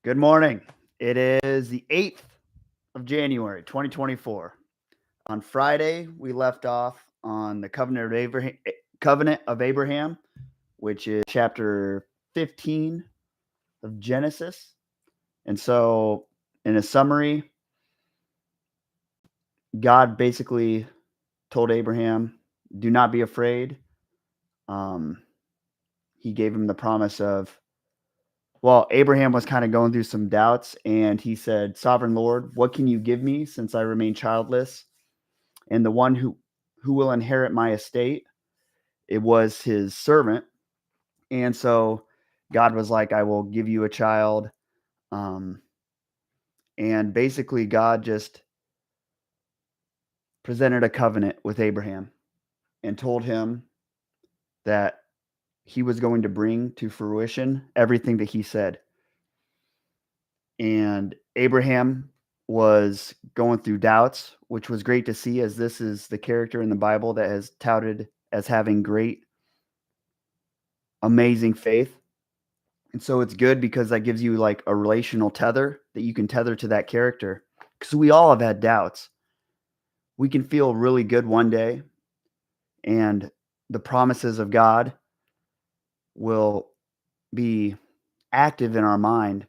Good morning. It is the 8th of January, 2024. On Friday, we left off on the covenant of Abraham, which is chapter 15 of Genesis. And so, in a summary, God basically told Abraham, do not be afraid. Um, he gave him the promise of, well, Abraham was kind of going through some doubts, and he said, Sovereign Lord, what can you give me since I remain childless? And the one who will inherit my estate, it was his servant. And so God was like, I will give you a child. Um, and basically, God just presented a covenant with Abraham and told him that he was going to bring to fruition everything that he said. And Abraham was going through doubts, which was great to see, as this is the character in the Bible that is touted as having great, amazing faith. And so it's good because that gives you like a relational tether that you can tether to that character. Because we all have had doubts. We can feel really good one day, and the promises of God will be active in our mind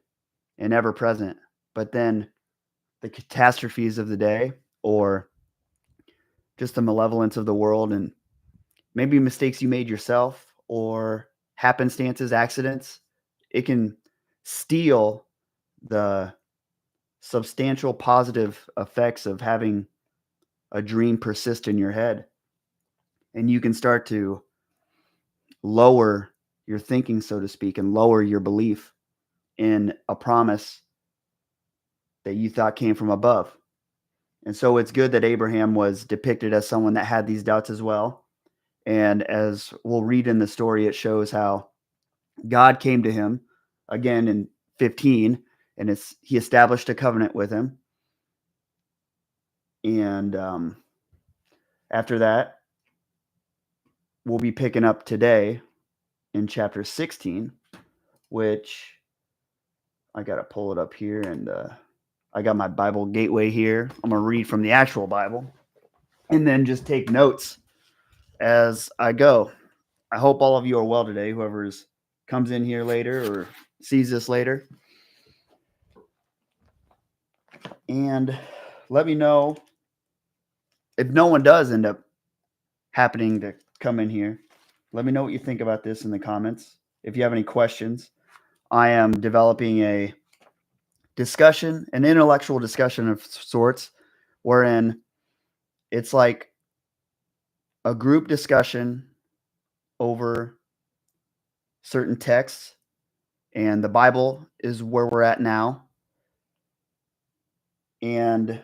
and ever present. But then the catastrophes of the day, or just the malevolence of the world, and maybe mistakes you made yourself, or happenstances, accidents, it can steal the substantial positive effects of having a dream persist in your head. And you can start to lower your thinking, so to speak, and lower your belief in a promise that you thought came from above. And so it's good that Abraham was depicted as someone that had these doubts as well. And as we'll read in the story, it shows how God came to him again in 15, and he established a covenant with him. And after that, we'll be picking up today in chapter 16, which I got to pull it up here. And I got my Bible gateway here. I'm going to read from the actual Bible and then just take notes as I go. I hope all of you are well today, whoever's comes in here later or sees this later. And let me know if no one does end up happening to come in here. Let me know what you think about this in the comments. If you have any questions, I am developing a discussion, an intellectual discussion of sorts, wherein it's like a group discussion over certain texts, and the Bible is where we're at now. And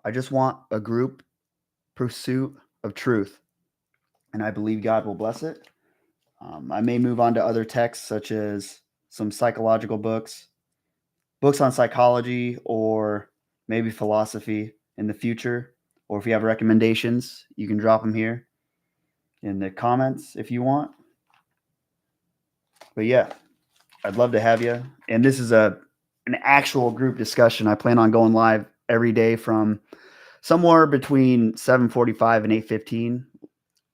I just want a group pursuit of truth, and I believe God will bless it. I may move on to other texts, such as some psychological books on psychology, or maybe philosophy in the future. Or if you have recommendations, you can drop them here in the comments if you want. But yeah, I'd love to have you. And this is an actual group discussion. I plan on going live every day from somewhere between 7:45 and 8:15,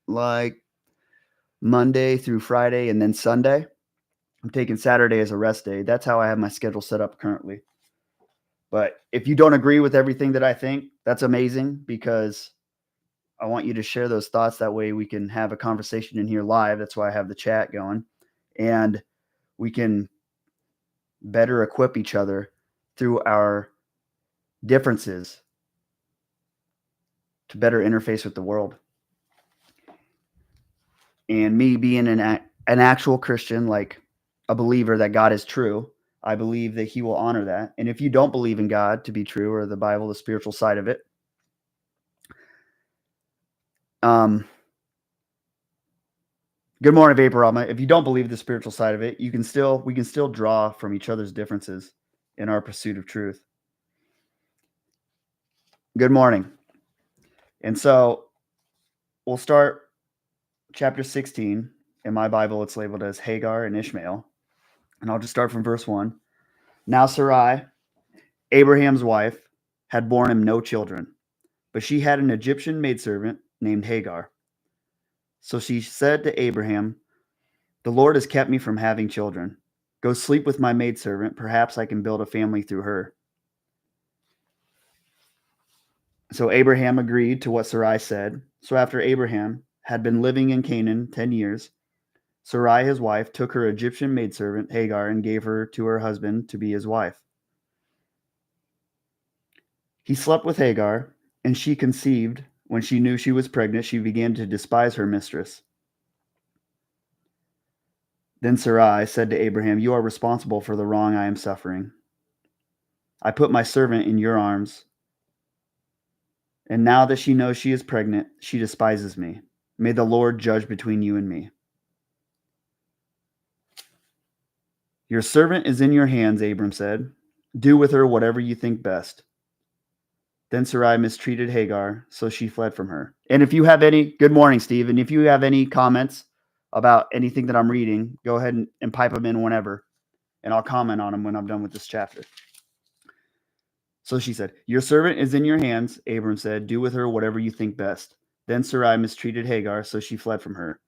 like Monday through Friday, and then Sunday. I'm taking Saturday as a rest day. That's how I have my schedule set up currently. But if you don't agree with everything that I think, that's amazing, because I want you to share those thoughts. That way we can have a conversation in here live. That's why I have the chat going. And we can better equip each other through our differences to better interface with the world. And me being an actual Christian, like a believer that God is true, I believe that he will honor that. And if you don't believe in God to be true, or the Bible, the spiritual side of it, good morning, Vaporama. If you don't believe the spiritual side of it, we can still draw from each other's differences in our pursuit of truth. Good morning. And so we'll start chapter 16. In my Bible, it's labeled as Hagar and Ishmael. And I'll just start from verse 1. Now Sarai, Abraham's wife, had borne him no children, but she had an Egyptian maidservant named Hagar. So she said to Abraham, "The Lord has kept me from having children. Go sleep with my maidservant. Perhaps I can build a family through her." So Abraham agreed to what Sarai said. So after Abraham had been living in Canaan 10 years, Sarai, his wife, took her Egyptian maidservant Hagar and gave her to her husband to be his wife. He slept with Hagar, and she conceived. When she knew she was pregnant, she began to despise her mistress. Then Sarai said to Abraham, "You are responsible for the wrong I am suffering. I put my servant in your arms, and now that she knows she is pregnant, she despises me. May the Lord judge between you and me." "Your servant is in your hands," Abram said. "Do with her whatever you think best." Then Sarai mistreated Hagar, so she fled from her. And if you have any, good morning, Steve. And if you have any comments about anything that I'm reading, go ahead and pipe them in whenever, and I'll comment on them when I'm done with this chapter. So she said, "Your servant is in your hands," Abram said. "Do with her whatever you think best." Then Sarai mistreated Hagar, so she fled from her.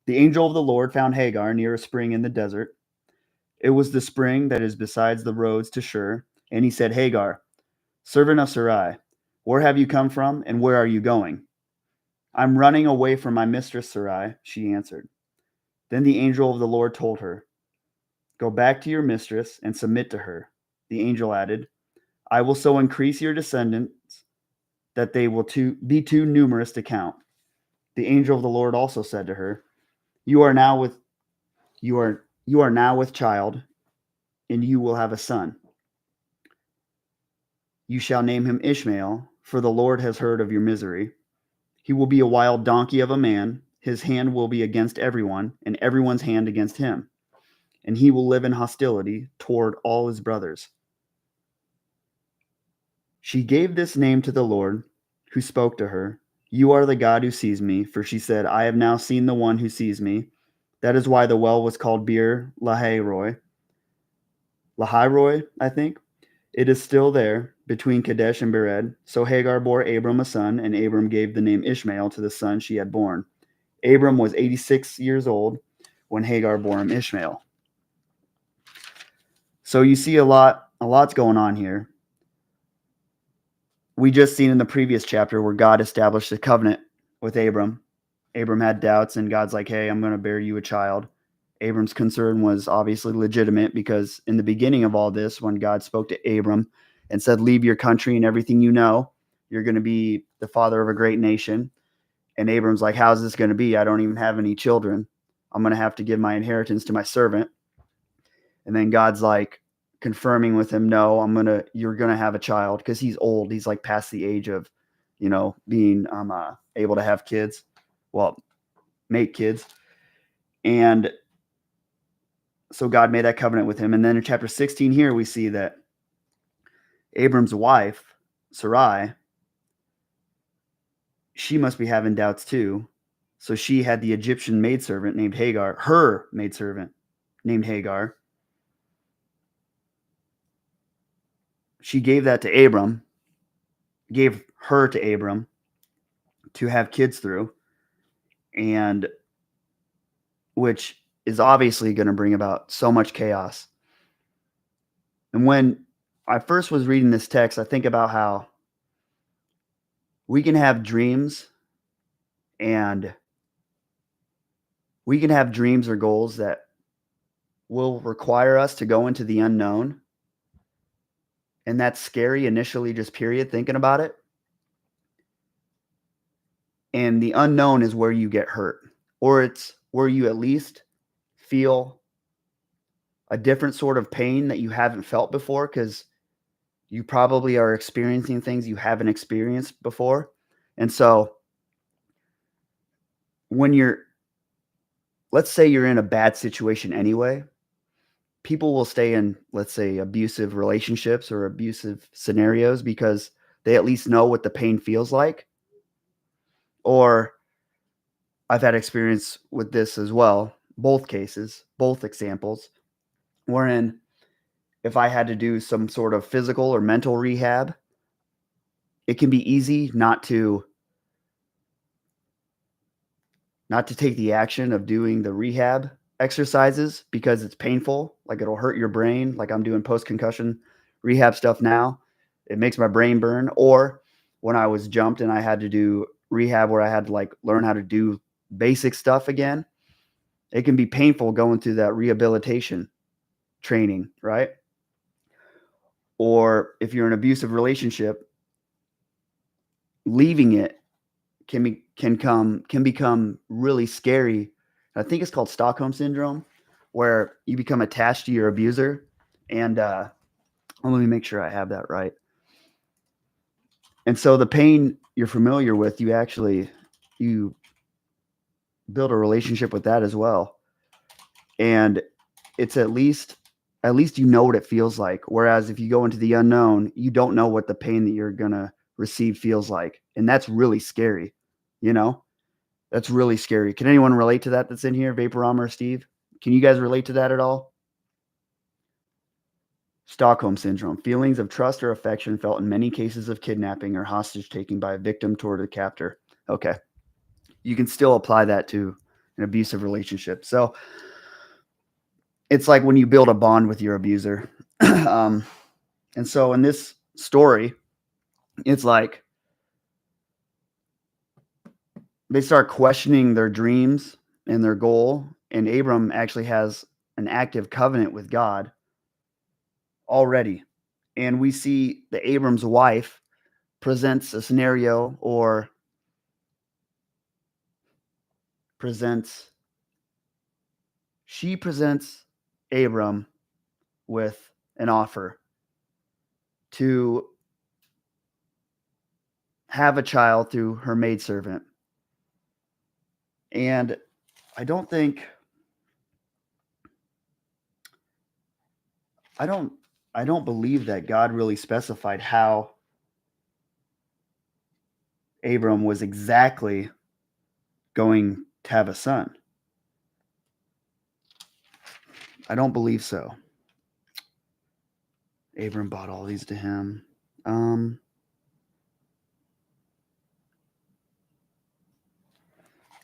The angel of the Lord found Hagar near a spring in the desert. It was the spring that is besides the roads to Shur. And he said, "Hagar, servant of Sarai, where have you come from, and where are you going?" "I'm running away from my mistress Sarai," she answered. Then the angel of the Lord told her, "Go back to your mistress and submit to her." The angel added, "I will so increase your descendants that they will be too numerous to count." The angel of the Lord also said to her, "You are now with child, and you will have a son. You shall name him Ishmael, for the Lord has heard of your misery. He will be a wild donkey of a man. His hand will be against everyone, and everyone's hand against him. And he will live in hostility toward all his brothers." She gave this name to the Lord, who spoke to her, "You are the God who sees me." For she said, "I have now seen the one who sees me." That is why the well was called Bir Lahai Roi, I think. It is still there between Kadesh and Bered. So Hagar bore Abram a son, and Abram gave the name Ishmael to the son she had born. Abram was 86 years old when Hagar bore him Ishmael. So you see a lot's going on here. We just seen in the previous chapter where God established a covenant with Abram. Abram had doubts, and God's like, "Hey, I'm going to bear you a child." Abram's concern was obviously legitimate, because in the beginning of all this, when God spoke to Abram and said, "Leave your country and everything you know, you're going to be the father of a great nation." And Abram's like, "How's this going to be? I don't even have any children. I'm going to have to give my inheritance to my servant." And then God's like confirming with him, "No, you're going to have a child," because he's old. He's like past the age of, being able to have kids. Well, make kids. And so God made that covenant with him. And then in chapter 16 here, we see that Abram's wife, Sarai, she must be having doubts too. So she had the Egyptian maidservant named Hagar, her maidservant named Hagar. She gave that to Abram, gave her to Abram to have kids through, and which is obviously going to bring about so much chaos. And when I first was reading this text, I think about how we can have dreams, and we can have dreams or goals that will require us to go into the unknown. And that's scary initially, just period, thinking about it. And the unknown is where you get hurt, or it's where you at least feel a different sort of pain that you haven't felt before, because you probably are experiencing things you haven't experienced before. And so when let's say you're in a bad situation anyway, people will stay in, let's say, abusive relationships or abusive scenarios because they at least know what the pain feels like. Or I've had experience with this as well, both cases, both examples. wherein if I had to do some sort of physical or mental rehab, it can be easy not to take the action of doing the rehab exercises because it's painful. Like it'll hurt your brain. Like I'm doing post-concussion rehab stuff now. It makes my brain burn. Or when I was jumped and I had to do rehab where I had to like learn how to do basic stuff again, it can be painful going through that rehabilitation training, right? Or if you're in an abusive relationship, leaving it can become really scary. I think it's called Stockholm syndrome, where you become attached to your abuser. And let me make sure I have that right. And so the pain you're familiar with, you build a relationship with that as well. And it's at least you know what it feels like. Whereas if you go into the unknown, you don't know what the pain that you're gonna receive feels like. And that's really scary, you know? That's really scary. Can anyone relate to that that's in here? Vaporama or Steve? Can you guys relate to that at all? Stockholm syndrome. Feelings of trust or affection felt in many cases of kidnapping or hostage taking by a victim toward a captor. Okay. You can still apply that to an abusive relationship. So it's like when you build a bond with your abuser. And so in this story, it's like they start questioning their dreams and their goal. And Abram actually has an active covenant with God already. And we see that Abram's wife presents a scenario or presents Abram with an offer to have a child through her maidservant. And I don't think I don't believe that God really specified how Abram was exactly going to have a son. I don't believe so. Abram bought all these to him.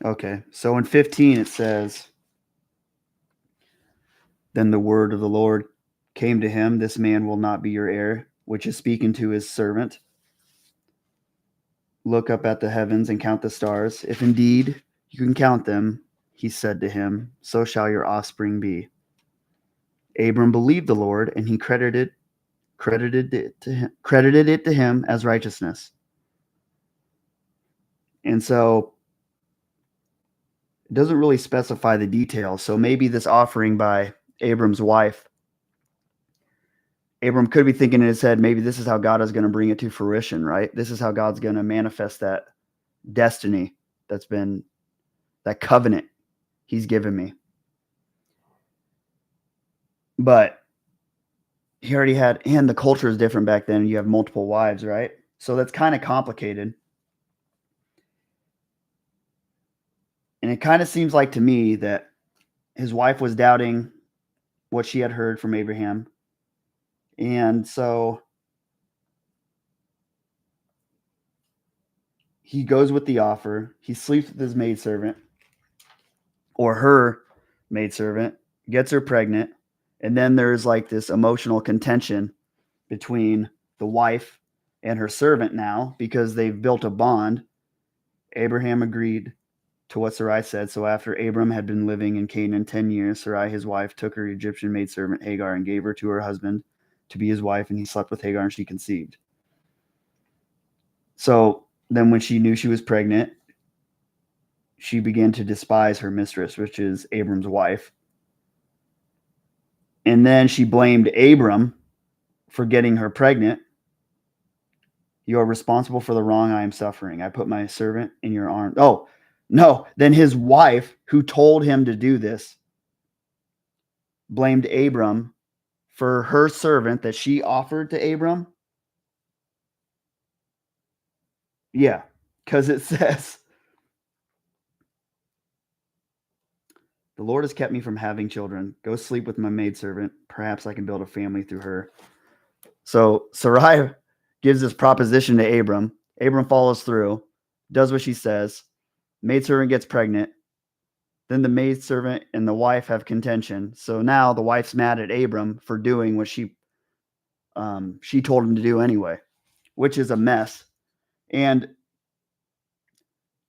Okay, so in 15 it says, then the word of the Lord came to him, this man will not be your heir, which is speaking to his servant. Look up at the heavens and count the stars. If indeed you can count them, he said to him, so shall your offspring be. Abram believed the Lord, and he credited it to him as righteousness. And so it doesn't really specify the details. So maybe this offering by Abram's wife, Abram could be thinking in his head, maybe this is how God is going to bring it to fruition, right? This is how God's going to manifest that destiny that's been, that covenant he's given me. But he already had, and the culture is different back then. You have multiple wives, right? So that's kind of complicated. And it kind of seems like to me that his wife was doubting what she had heard from Abraham. And so he goes with the offer. He sleeps with his maidservant or her maidservant, gets her pregnant. And then there's like this emotional contention between the wife and her servant now because they've built a bond. Abraham agreed to what Sarai said. So after Abram had been living in Canaan 10 years, Sarai, his wife, took her Egyptian maidservant Hagar and gave her to her husband to be his wife, and he slept with Hagar and she conceived. So then when she knew she was pregnant, she began to despise her mistress, which is Abram's wife. And then she blamed Abram for getting her pregnant. You are responsible for the wrong I am suffering. I put my servant in your arms. Oh, no. Then his wife, who told him to do this, blamed Abram for her servant that she offered to Abram. Yeah, because it says, The Lord has kept me from having children. Go sleep with my maidservant. Perhaps I can build a family through her. So Sarai gives this proposition to Abram. Abram follows through, does what she says. Maidservant gets pregnant. Then the maidservant and the wife have contention. So now the wife's mad at Abram for doing what she told him to do anyway, which is a mess. And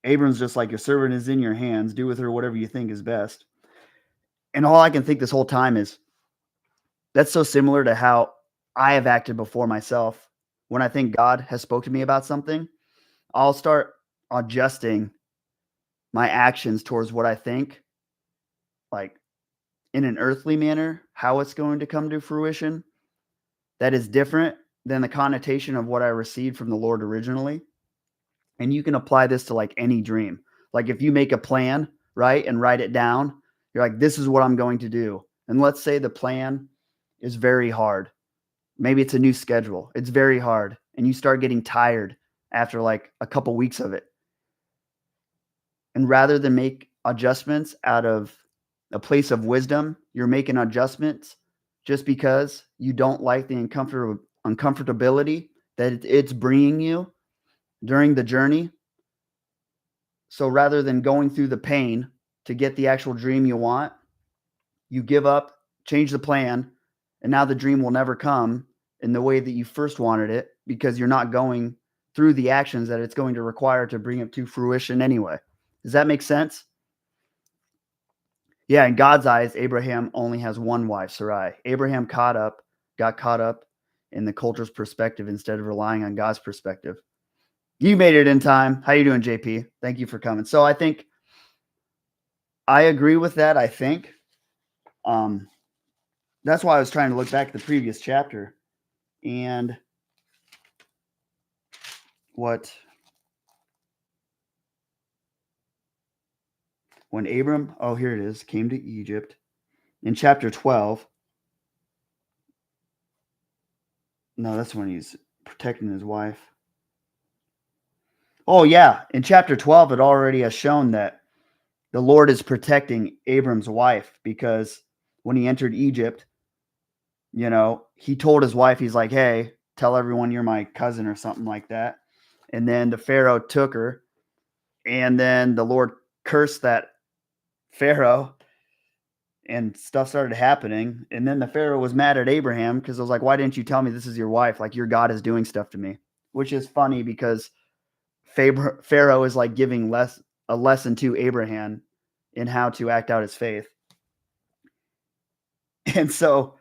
Abram's just like, your servant is in your hands. Do with her whatever you think is best. And all I can think this whole time is, that's so similar to how I have acted before myself. When I think God has spoke to me about something, I'll start adjusting my actions towards what I think, like in an earthly manner, how it's going to come to fruition. That is different than the connotation of what I received from the Lord originally. And you can apply this to like any dream. Like if you make a plan, right, and write it down, you're like, this is what I'm going to do. And let's say the plan is very hard. Maybe it's a new schedule. It's very hard. And you start getting tired after like a couple weeks of it. And rather than make adjustments out of a place of wisdom, you're making adjustments just because you don't like the uncomfortability that it's bringing you during the journey. So rather than going through the pain to get the actual dream you want, you give up, change the plan, and now the dream will never come in the way that you first wanted it because you're not going through the actions that it's going to require to bring it to fruition anyway. Does that make sense? Yeah, in God's eyes, Abraham only has one wife, Sarai. Abraham got caught up in the culture's perspective instead of relying on God's perspective. You made it in time. How you doing, JP? Thank you for coming. So I think I agree with that, I think. That's why I was trying to look back at the previous chapter and when Abram, oh, here it is, came to Egypt in chapter 12. No, that's when he's protecting his wife. Oh, yeah. In chapter 12, it already has shown that the Lord is protecting Abram's wife because when he entered Egypt, he told his wife, he's like, hey, tell everyone you're my cousin or something like that. And then the Pharaoh took her, and then the Lord cursed that Pharaoh, and stuff started happening. And then the Pharaoh was mad at Abraham because I was like, why didn't you tell me this is your wife? Like, your God is doing stuff to me, which is funny because Pharaoh is like giving a lesson to Abraham in how to act out his faith. And so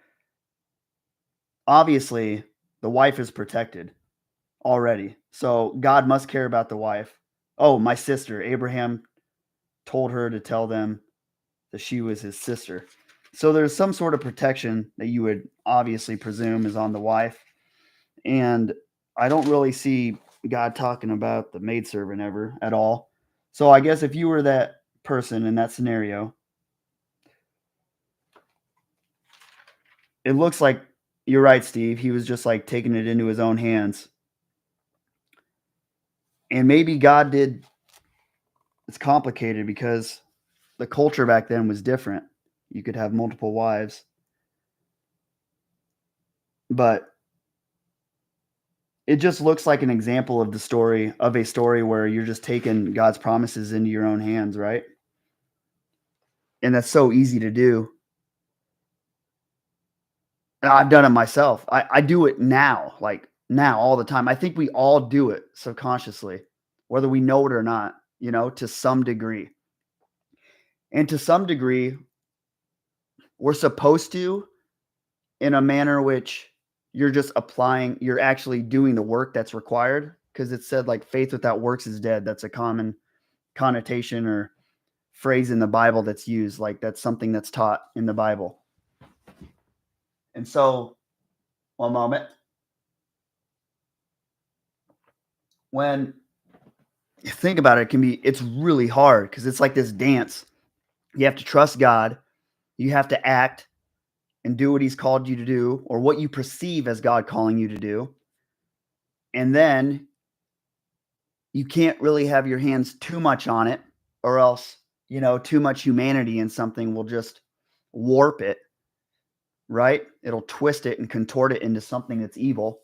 obviously the wife is protected already. So God must care about the wife. Oh, my sister. Abraham told her to tell them that she was his sister. So there's some sort of protection that you would obviously presume is on the wife. And I don't really see God talking about the maidservant ever at all. So I guess if you were that person in that scenario, it looks like you're right, Steve. He was just like taking it into his own hands. And maybe God did. It's complicated because the culture back then was different. You could have multiple wives. But it just looks like an example of a story where you're just taking God's promises into your own hands, right? And that's so easy to do. And I've done it myself. I do it now, like now all the time. I think we all do it subconsciously, whether we know it or not, to some degree. And to some degree, we're supposed to, in a manner which you're actually doing the work that's required, because it said like faith without works is dead. That's a common connotation or phrase in the Bible that's used, like that's something that's taught in the Bible. And so, one moment. When you think about it, it's really hard because it's like this dance. You have to trust God. You have to act and do what he's called you to do, or what you perceive as God calling you to do. And then you can't really have your hands too much on it, or else too much humanity in something will just warp it, right? It'll twist it and contort it into something that's evil.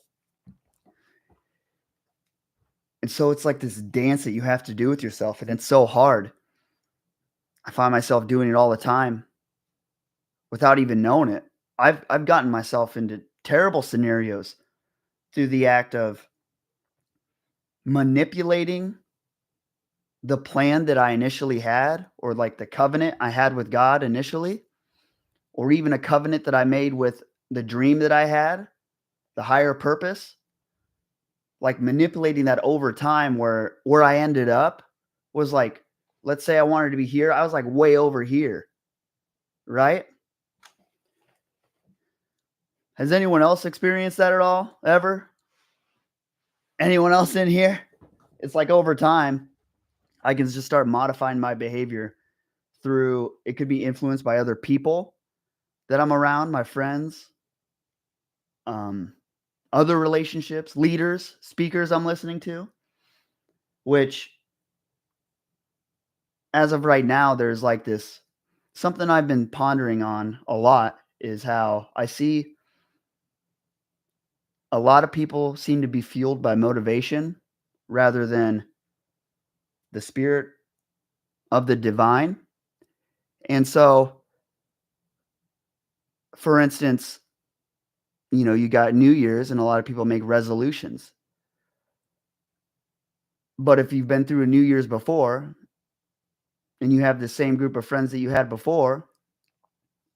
And so it's like this dance that you have to do with yourself, and it's so hard. I find myself doing it all the time without even knowing it. I've gotten myself into terrible scenarios through the act of manipulating the plan that I initially had, or like the covenant I had with God initially, or even a covenant that I made with the dream that I had, the higher purpose, like manipulating that over time where I ended up was like, let's say I wanted to be here, I was like way over here, right? Has anyone else experienced that at all ever? Anyone else in here? It's like over time, I can just start modifying my behavior through it could be influenced by other people that I'm around, my friends, um, other relationships, leaders, speakers I'm listening to, which as of right now, there's like this something I've been pondering on a lot is how I see a lot of people seem to be fueled by motivation rather than the spirit of the divine. And so, for instance, you got New Year's and a lot of people make resolutions. But if you've been through a New Year's before and you have the same group of friends that you had before,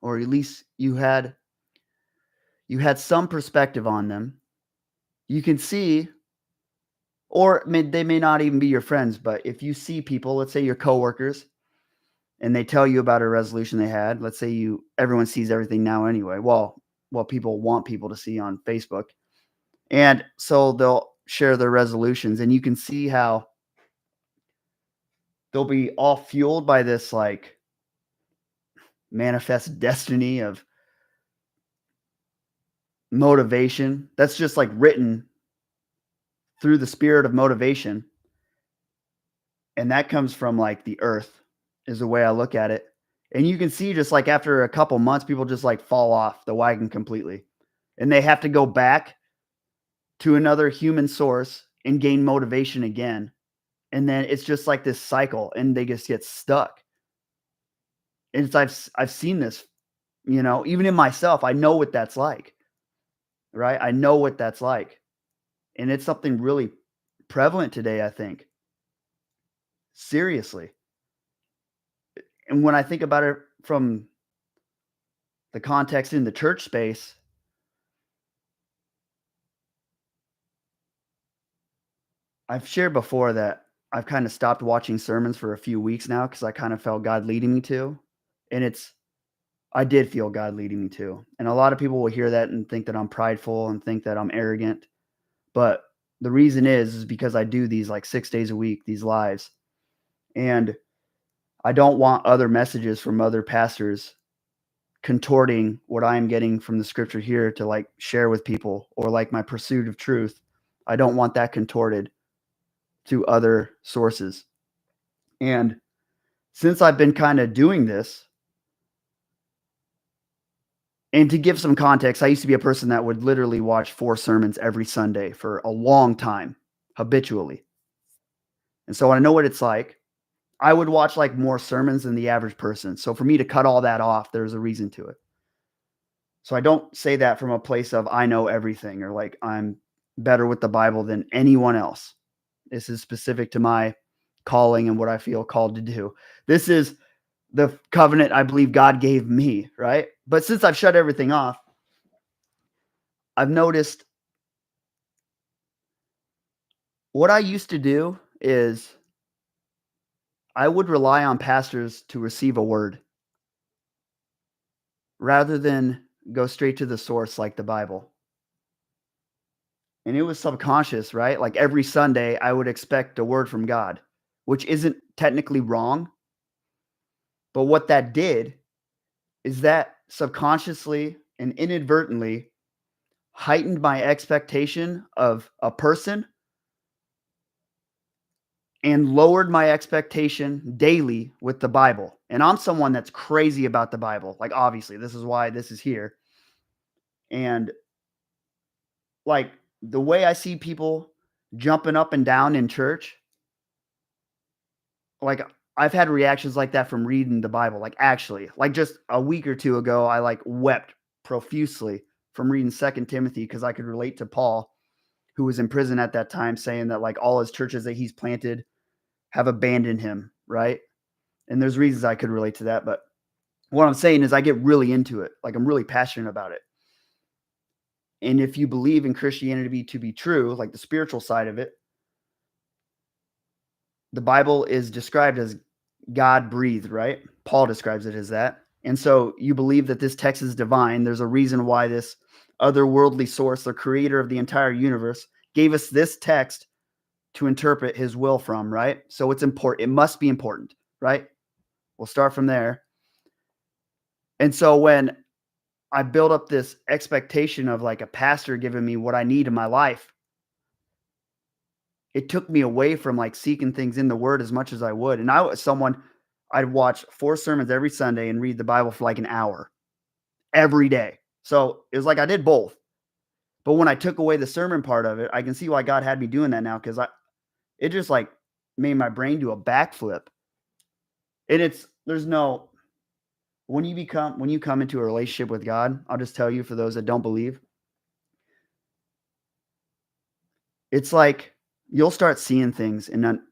or at least you had some perspective on them, you can see, or they may not even be your friends, but if you see people, let's say your coworkers, and they tell you about a resolution they had, let's say everyone sees everything now anyway. Well, people want people to see on Facebook. And so they'll share their resolutions, and you can see how they'll be all fueled by this like manifest destiny of motivation that's just like written through the spirit of motivation. And that comes from like the earth is the way I look at it. And you can see just like after a couple months, people just like fall off the wagon completely. And they have to go back to another human source and gain motivation again. And then it's just like this cycle and they just get stuck. And I've seen this, even in myself, I know what that's like. Right? I know what that's like. And it's something really prevalent today, I think. Seriously. And when I think about it from the context in the church space, I've shared before that I've kind of stopped watching sermons for a few weeks now because I kind of felt God leading me to. And I did feel God leading me to. And a lot of people will hear that and think that I'm prideful and think that I'm arrogant. But the reason is because I do these like 6 days a week, these lives. And I don't want other messages from other pastors contorting what I'm getting from the scripture here to like share with people, or like my pursuit of truth. I don't want that contorted to other sources. And since I've been kind of doing this, and to give some context, I used to be a person that would literally watch 4 sermons every Sunday for a long time, habitually. And so I know what it's like. I would watch like more sermons than the average person. So for me to cut all that off, there's a reason to it. So I don't say that from a place of I know everything or like I'm better with the Bible than anyone else. This is specific to my calling and what I feel called to do. This is the covenant I believe God gave me, right? But since I've shut everything off, I've noticed what I used to do is I would rely on pastors to receive a word rather than go straight to the source like the Bible. And it was subconscious, right? Like every Sunday, I would expect a word from God, which isn't technically wrong. But what that did is that subconsciously and inadvertently heightened my expectation of a person and lowered my expectation daily with the Bible. And I'm someone that's crazy about the Bible. Like, obviously, this is why this is here. And like the way I see people jumping up and down in church, like I've had reactions like that from reading the Bible. Like, actually, like just a week or two ago, I like wept profusely from reading Second Timothy because I could relate to Paul, who was in prison at that time, saying that like all his churches that he's planted have abandoned him, right? And there's reasons I could relate to that, but what I'm saying is I get really into it. Like I'm really passionate about it. And if you believe in Christianity to be true, like the spiritual side of it, the Bible is described as God breathed, right? Paul describes it as that. And so you believe that this text is divine. There's a reason why this otherworldly source, the creator of the entire universe, gave us this text to interpret his will from, right? So it's important. It must be important, right? We'll start from there. And so when I build up this expectation of like a pastor giving me what I need in my life, it took me away from like seeking things in the word as much as I would. And I was someone, I'd watch 4 sermons every Sunday and read the Bible for like an hour every day. So it was like I did both. But when I took away the sermon part of it, I can see why God had me doing that now, because it just like made my brain do a backflip. And there's no, when you come into a relationship with God, I'll just tell you, for those that don't believe, it's like you'll start seeing things. And then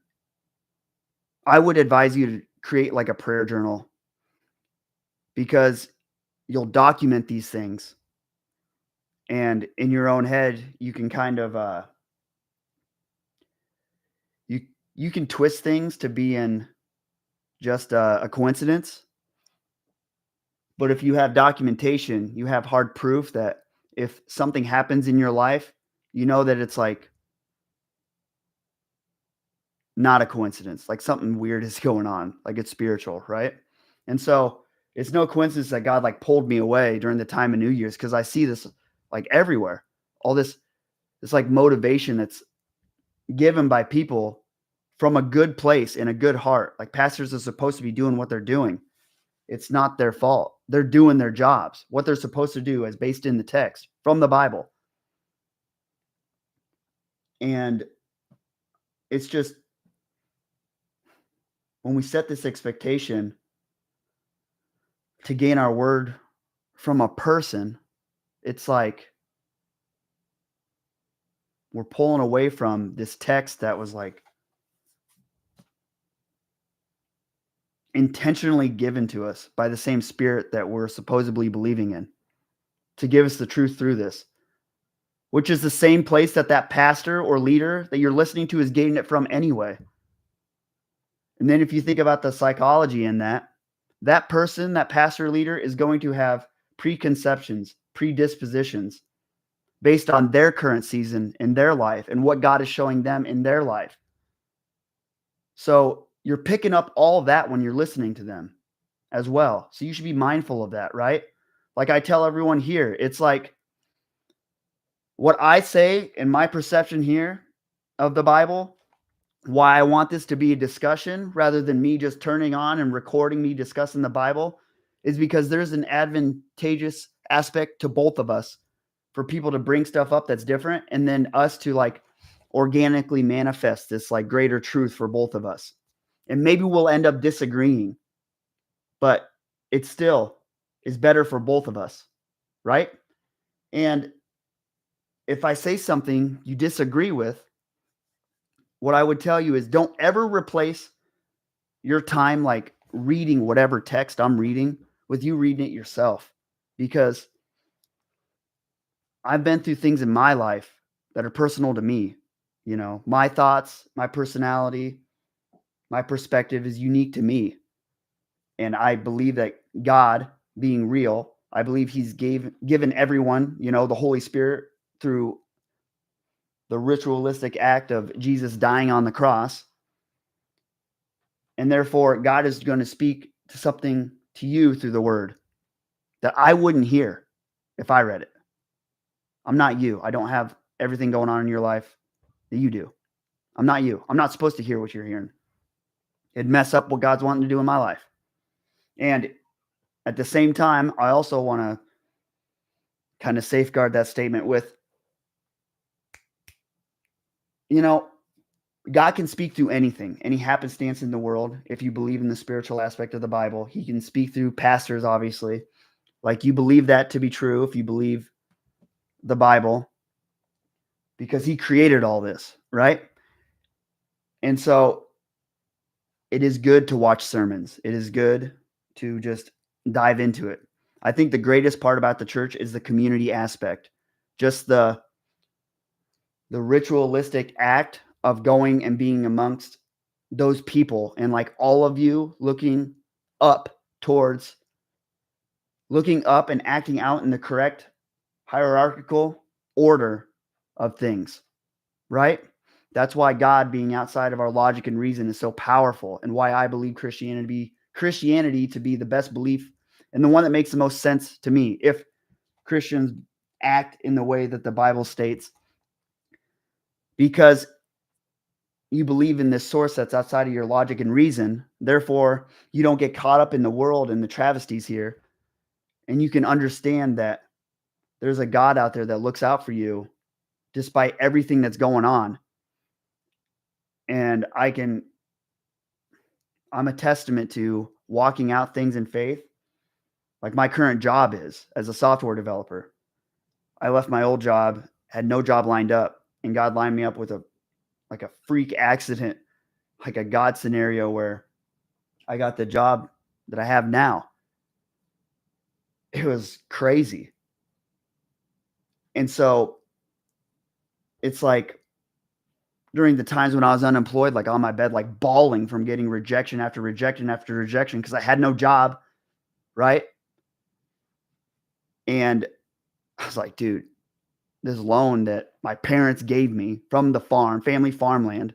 I would advise you to create like a prayer journal, because you'll document these things. And in your own head, you can kind of you can twist things to be in just a coincidence. But if you have documentation, you have hard proof that if something happens in your life, you know that it's like not a coincidence. Like something weird is going on, like it's spiritual, right? And so it's no coincidence that God like pulled me away during the time of New Year's, because I see this like everywhere. All this like motivation that's given by people from a good place and a good heart. Like pastors are supposed to be doing what they're doing. It's not their fault. They're doing their jobs. What they're supposed to do is based in the text from the Bible. And it's just when we set this expectation to gain our word from a person, it's like we're pulling away from this text that was like intentionally given to us by the same spirit that we're supposedly believing in, to give us the truth through this, which is the same place that pastor or leader that you're listening to is getting it from anyway. And then if you think about the psychology in that person, that pastor or leader, is going to have preconceptions, predispositions based on their current season in their life and what God is showing them in their life. So you're picking up all of that when you're listening to them as well. So you should be mindful of that, right? Like I tell everyone here, it's like what I say in my perception here of the Bible, why I want this to be a discussion rather than me just turning on and recording me discussing the Bible, is because there's an advantageous aspect to both of us for people to bring stuff up that's different, and then us to like organically manifest this like greater truth for both of us. And maybe we'll end up disagreeing, but it still is better for both of us, right? And if I say something you disagree with, what I would tell you is don't ever replace your time like reading whatever text I'm reading with you reading it yourself, because I've been through things in my life that are personal to me. You know, my thoughts, my personality, my perspective is unique to me. And I believe that God, being real, I believe he's given everyone, you know, the Holy Spirit through the ritualistic act of Jesus dying on the cross. And therefore, God is going to speak to something to you through the word that I wouldn't hear if I read it. I'm not you. I don't have everything going on in your life that you do. I'm not you. I'm not supposed to hear what you're hearing. It'd mess up what God's wanting to do in my life. And at the same time, I also want to kind of safeguard that statement with, God can speak through anything, any happenstance in the world. If you believe in the spiritual aspect of the Bible, he can speak through pastors, obviously. Like, you believe that to be true if you believe the Bible, because he created all this, right? And so it is good to watch sermons. It is good to just dive into it. I think the greatest part about the church is the community aspect, just the ritualistic act of going and being amongst those people, and like all of you looking up and acting out in the correct hierarchical order of things, right? That's why God being outside of our logic and reason is so powerful, and why I believe Christianity to be the best belief and the one that makes the most sense to me. If Christians act in the way that the Bible states, because you believe in this source that's outside of your logic and reason, therefore you don't get caught up in the world and the travesties here, and you can understand that there's a God out there that looks out for you despite everything that's going on. And I'm a testament to walking out things in faith, like my current job is as a software developer. I left my old job, had no job lined up, and God lined me up with a freak accident, like a God scenario where I got the job that I have now. It was crazy. And so it's like, during the times when I was unemployed, like on my bed, like bawling from getting rejection after rejection after rejection because I had no job, right? And I was like, dude, this loan that my parents gave me from the family farmland,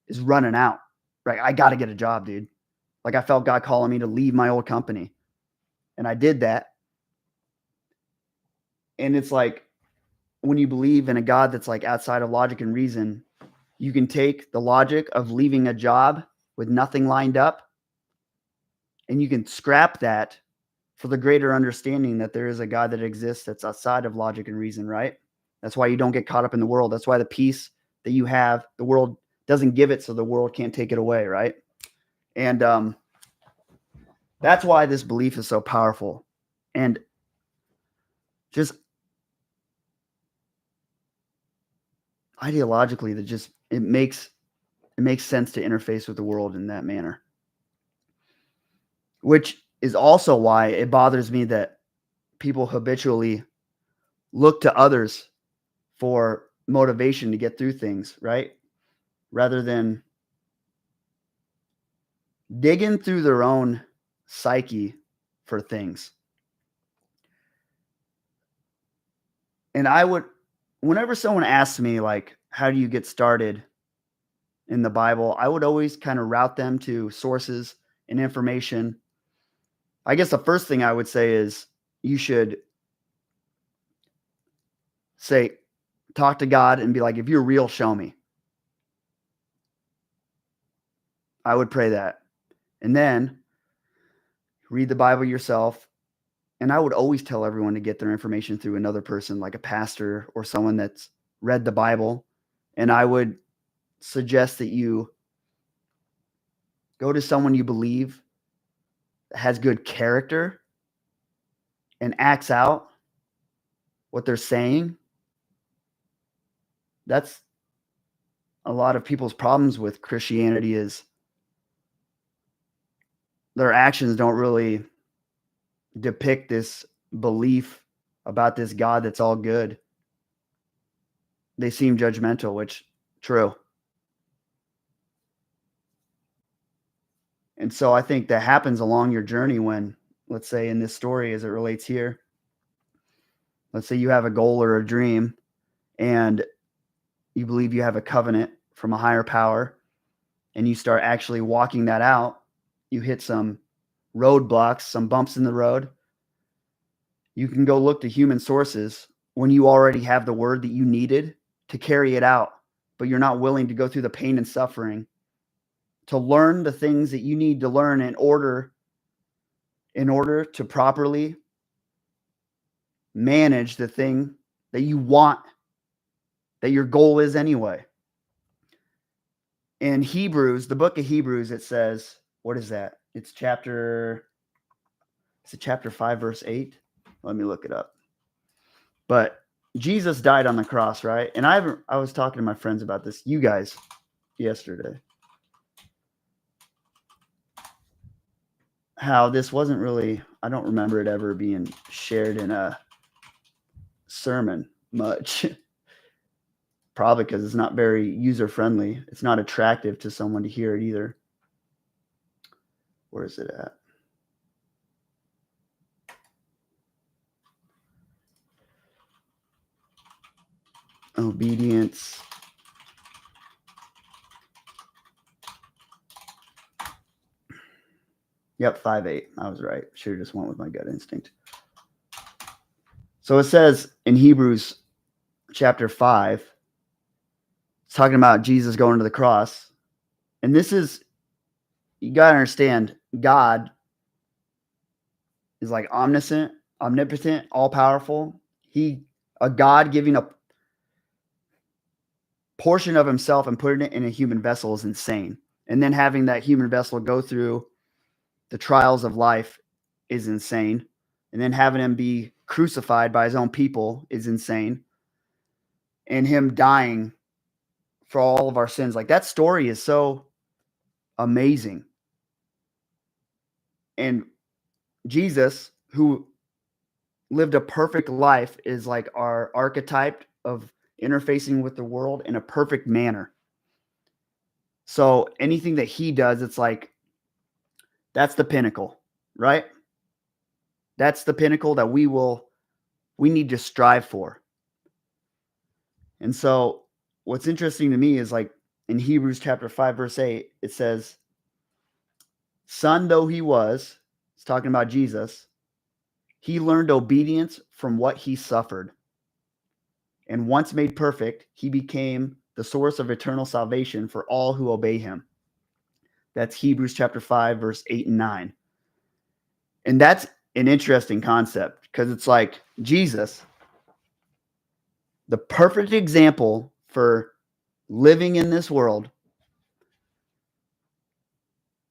is running out. Right? I got to get a job, dude. Like, I felt God calling me to leave my old company. And I did that. And it's like, when you believe in a God that's like outside of logic and reason, you can take the logic of leaving a job with nothing lined up, and you can scrap that for the greater understanding that there is a God that exists that's outside of logic and reason, right? That's why you don't get caught up in the world. That's why the peace that you have, the world doesn't give it, so the world can't take it away, right? And that's why this belief is so powerful. And just ideologically, it makes sense to interface with the world in that manner. Which is also why it bothers me that people habitually look to others for motivation to get through things, right? Rather than digging through their own psyche for things. And whenever someone asks me, like, how do you get started in the Bible, I would always kind of route them to sources and information. I guess the first thing I would say is you should talk to God and be like, if you're real, show me. I would pray that. And then read the Bible yourself. And I would always tell everyone to get their information through another person, like a pastor or someone that's read the Bible. And I would suggest that you go to someone you believe has good character and acts out what they're saying. That's a lot of people's problems with Christianity, is their actions don't really depict this belief about this God that's all good. They seem judgmental, which true. And so I think that happens along your journey when, let's say in this story as it relates here, let's say you have a goal or a dream and you believe you have a covenant from a higher power and you start actually walking that out. You hit some roadblocks, some bumps in the road. You can go look to human sources when you already have the word that you needed to carry it out, but you're not willing to go through the pain and suffering to learn the things that you need to learn in order to properly manage the thing that you want, that your goal is anyway. In Hebrews, the book of Hebrews, it says, what is that? It's chapter 5, verse 8. Let me look it up. But Jesus died on the cross, right? And I was talking to my friends about this, you guys, yesterday. How this wasn't really, I don't remember it ever being shared in a sermon much. Probably because it's not very user-friendly. It's not attractive to someone to hear it either. Where is it at? Obedience. Yep, 5:8. I was right. Should have just went with my gut instinct. So it says in Hebrews chapter 5, it's talking about Jesus going to the cross. And this is, you got to understand, God is like omniscient, omnipotent, all-powerful. A God giving a portion of himself and putting it in a human vessel is insane. And then having that human vessel go through the trials of life is insane. And then having him be crucified by his own people is insane. And him dying for all of our sins. Like, that story is so amazing. And Jesus, who lived a perfect life, is like our archetype of interfacing with the world in a perfect manner. So anything that he does, it's like, that's the pinnacle, right? That's the pinnacle that we need to strive for. And so what's interesting to me is, like, in Hebrews chapter 5, verse 8, it says, son though he was, it's talking about Jesus, he learned obedience from what he suffered. And once made perfect, he became the source of eternal salvation for all who obey him. That's Hebrews chapter 5, verse 8 and 9. And that's an interesting concept, because it's like Jesus, the perfect example for living in this world,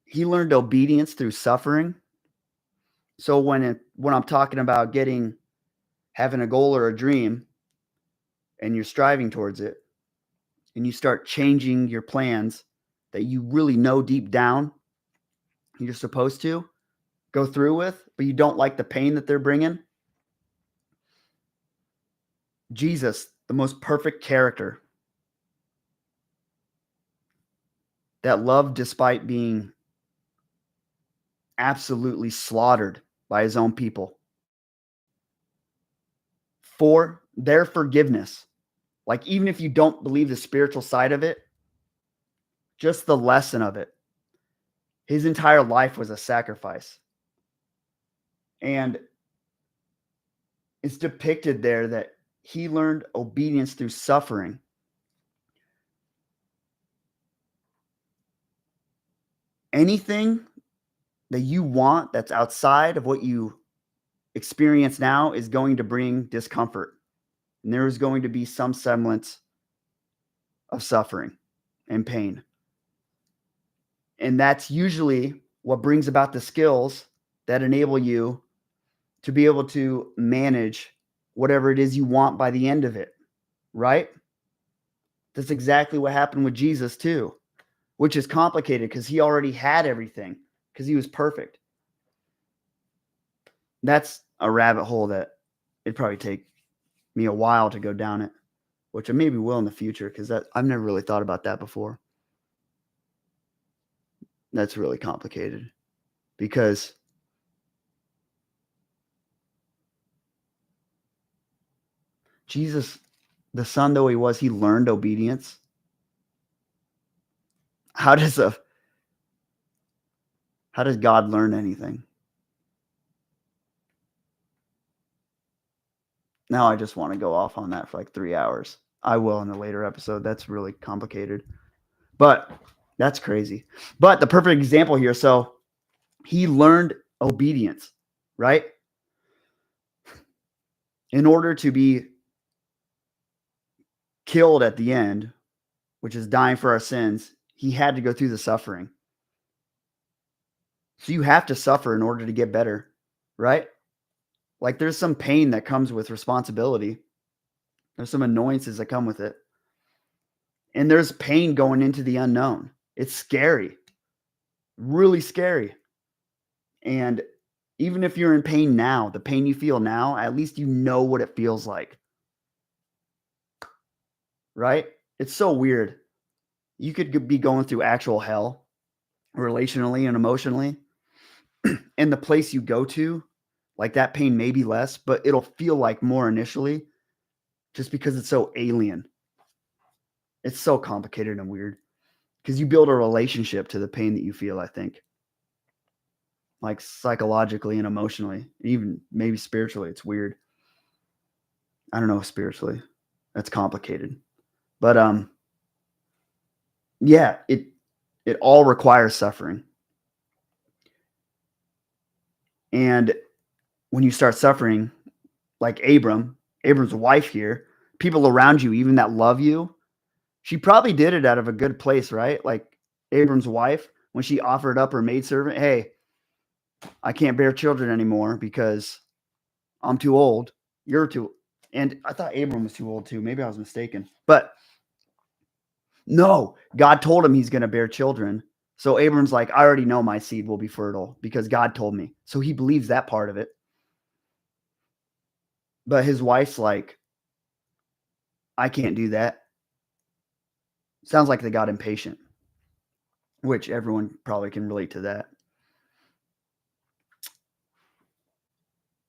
he learned obedience through suffering. So when I'm talking about having a goal or a dream, and you're striving towards it, and you start changing your plans that you really know deep down you're supposed to go through with, but you don't like the pain that they're bringing. Jesus, the most perfect character that loved despite being absolutely slaughtered by his own people for their forgiveness. Like, even if you don't believe the spiritual side of it, just the lesson of it, his entire life was a sacrifice. And it's depicted there that he learned obedience through suffering. Anything that you want that's outside of what you experience now is going to bring discomfort. And there is going to be some semblance of suffering and pain. And that's usually what brings about the skills that enable you to be able to manage whatever it is you want by the end of it, right? That's exactly what happened with Jesus too, which is complicated because he already had everything, because he was perfect. That's a rabbit hole that it'd probably take me a while to go down it, which I maybe will in the future, because I've never really thought about that before. That's really complicated, because Jesus, the son though he was, he learned obedience. How does God learn anything? Now I just want to go off on that for like 3 hours. I will in a later episode. That's really complicated. But that's crazy. But the perfect example here. So he learned obedience, right? In order to be killed at the end, which is dying for our sins, he had to go through the suffering. So you have to suffer in order to get better, right? Like there's some pain that comes with responsibility. There's some annoyances that come with it. And there's pain going into the unknown. It's scary, really scary. And even if you're in pain now, the pain you feel now, at least you know what it feels like, right? It's so weird. You could be going through actual hell relationally and emotionally. And the place you go to, like that pain may be less, but it'll feel like more initially just because it's so alien. It's so complicated and weird because you build a relationship to the pain that you feel, I think, like psychologically and emotionally, even maybe spiritually. It's weird. I don't know, spiritually. That's complicated. But yeah, it all requires suffering. And when you start suffering, like Abram's wife here, people around you, even that love you, she probably did it out of a good place, right? Like Abram's wife, when she offered up her maidservant, hey, I can't bear children anymore because I'm too old. You're too. And I thought Abram was too old too. Maybe I was mistaken. But no, God told him he's going to bear children. So Abram's like, I already know my seed will be fertile because God told me. So he believes that part of it. But his wife's like, I can't do that. Sounds like they got impatient, which everyone probably can relate to that.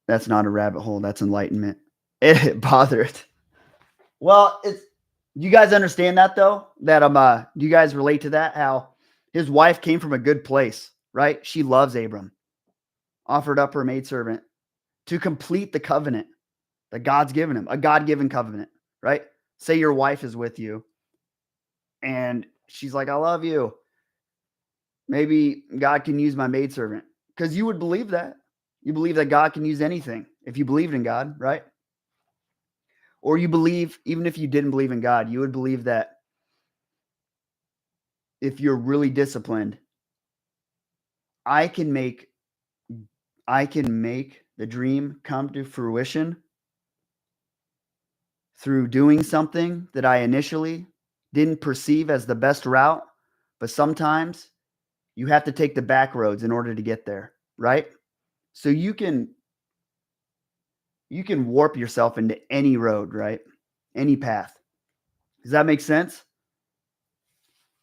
That's not a rabbit hole. That's enlightenment. It bothered. Well, it's. You guys understand that though? That do you guys relate to that? How his wife came from a good place, right? She loves Abram, offered up her maidservant to complete the covenant that God's given him, a God-given covenant, right? Say your wife is with you and she's like, I love you. Maybe God can use my maidservant. Because you would believe that. You believe that God can use anything if you believed in God, right? Or you believe, even if you didn't believe in God, you would believe that if you're really disciplined, I can make the dream come to fruition through doing something that I initially didn't perceive as the best route, but sometimes you have to take the back roads in order to get there, right? So you can warp yourself into any road, right? Any path. Does that make sense?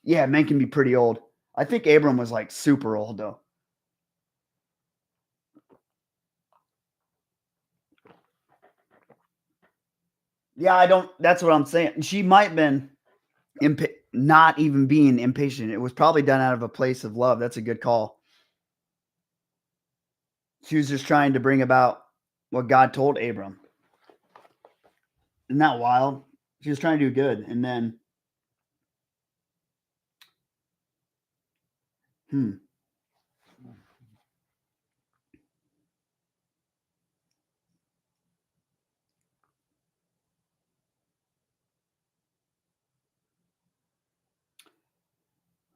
Yeah, men can be pretty old. I think Abram was like super old though. Yeah, I don't. That's what I'm saying. She might have been not even being impatient. It was probably done out of a place of love. That's a good call. She was just trying to bring about what God told Abram. Isn't that wild? She was trying to do good. And then, hmm.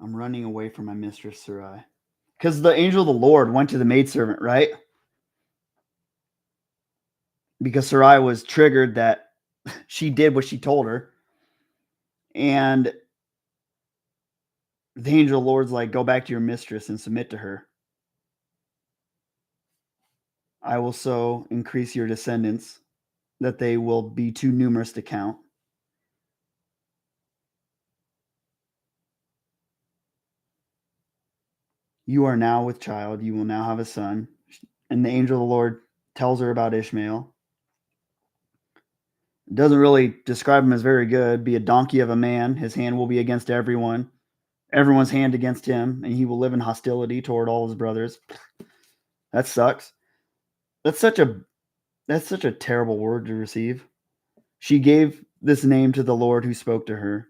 I'm running away from my mistress, Sarai. Because the angel of the Lord went to the maidservant, right? Because Sarai was triggered that she did what she told her. And the angel of the Lord's like, go back to your mistress and submit to her. I will so increase your descendants that they will be too numerous to count. You are now with child. You will now have a son. And the angel of the Lord tells her about Ishmael. Doesn't really describe him as very good. Be a donkey of a man. His hand will be against everyone. Everyone's hand against him, and he will live in hostility toward all his brothers. That sucks. That's such a terrible word to receive. She gave this name to the Lord who spoke to her.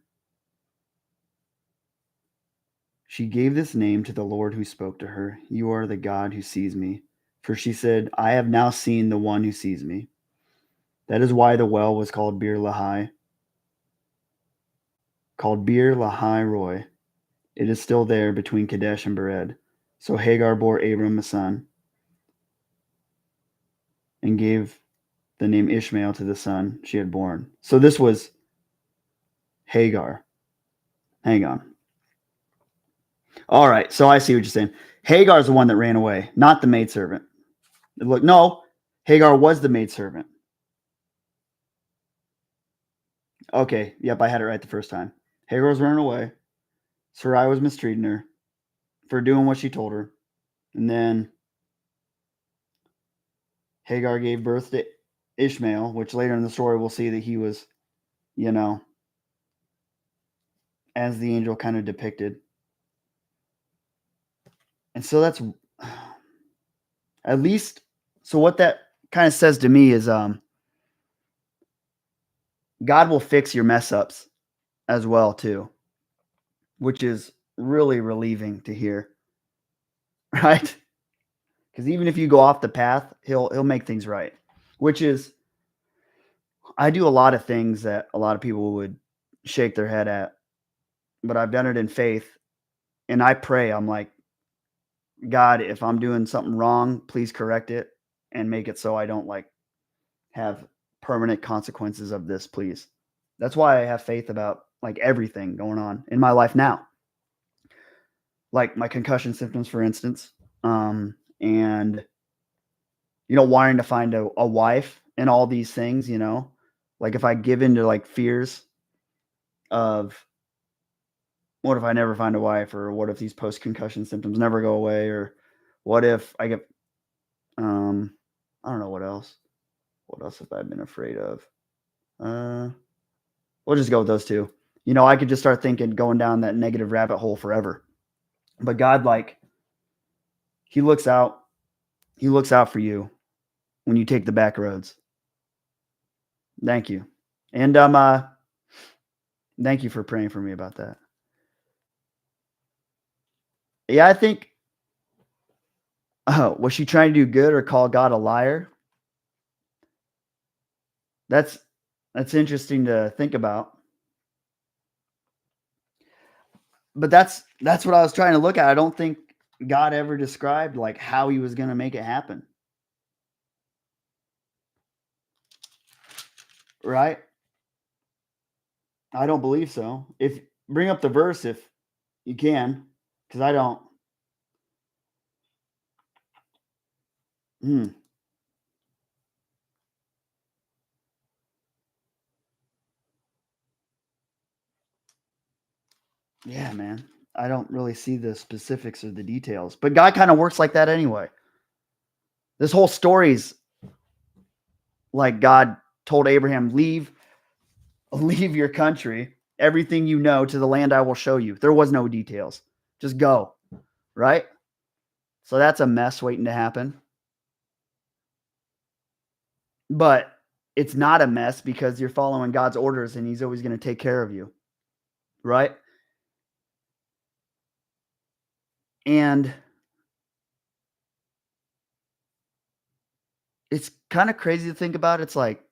She gave this name to the Lord who spoke to her. You are the God who sees me. For she said, I have now seen the one who sees me. That is why the well was called Bir Lahai, Roy. It is still there between Kadesh and Bered. So Hagar bore Abram a son and gave the name Ishmael to the son she had born. So this was Hagar. Hang on. All right, so I see what you're saying. Hagar's the one that ran away, not the maidservant. Look, no, Hagar was the maidservant. Okay, yep, I had it right the first time. Hagar was running away. Sarai was mistreating her for doing what she told her. And then Hagar gave birth to Ishmael, which later in the story we'll see that he was, as the angel kind of depicted. And so that's at least, so what that kind of says to me is God will fix your mess ups as well too, which is really relieving to hear. Right? Because even if you go off the path, he'll make things right. Which is, I do a lot of things that a lot of people would shake their head at, but I've done it in faith. And I pray, I'm like, God, if I'm doing something wrong, please correct it and make it so I don't have permanent consequences of this, please. That's why I have faith about everything going on in my life now. Like my concussion symptoms, for instance, and wanting to find a wife and all these things, like if I give into fears of what if I never find a wife, or what if these post-concussion symptoms never go away, or what if I get, I don't know what else. What else have I been afraid of? We'll just go with those two. I could just start going down that negative rabbit hole forever. But God, He looks out. He looks out for you when you take the back roads. Thank you. And thank you for praying for me about that. Yeah, I think, was she trying to do good or call God a liar? That's interesting to think about. But that's what I was trying to look at. I don't think God ever described how he was going to make it happen. Right? I don't believe so. If bring up the verse if you can, because I don't. Yeah, man. I don't really see the specifics or the details, but God kind of works like that anyway. This whole story's like God told Abraham, leave your country, everything you know, to the land I will show you. There was no details. Just go, right? So that's a mess waiting to happen. But it's not a mess because you're following God's orders and he's always going to take care of you, right? And it's kind of crazy to think about. It's like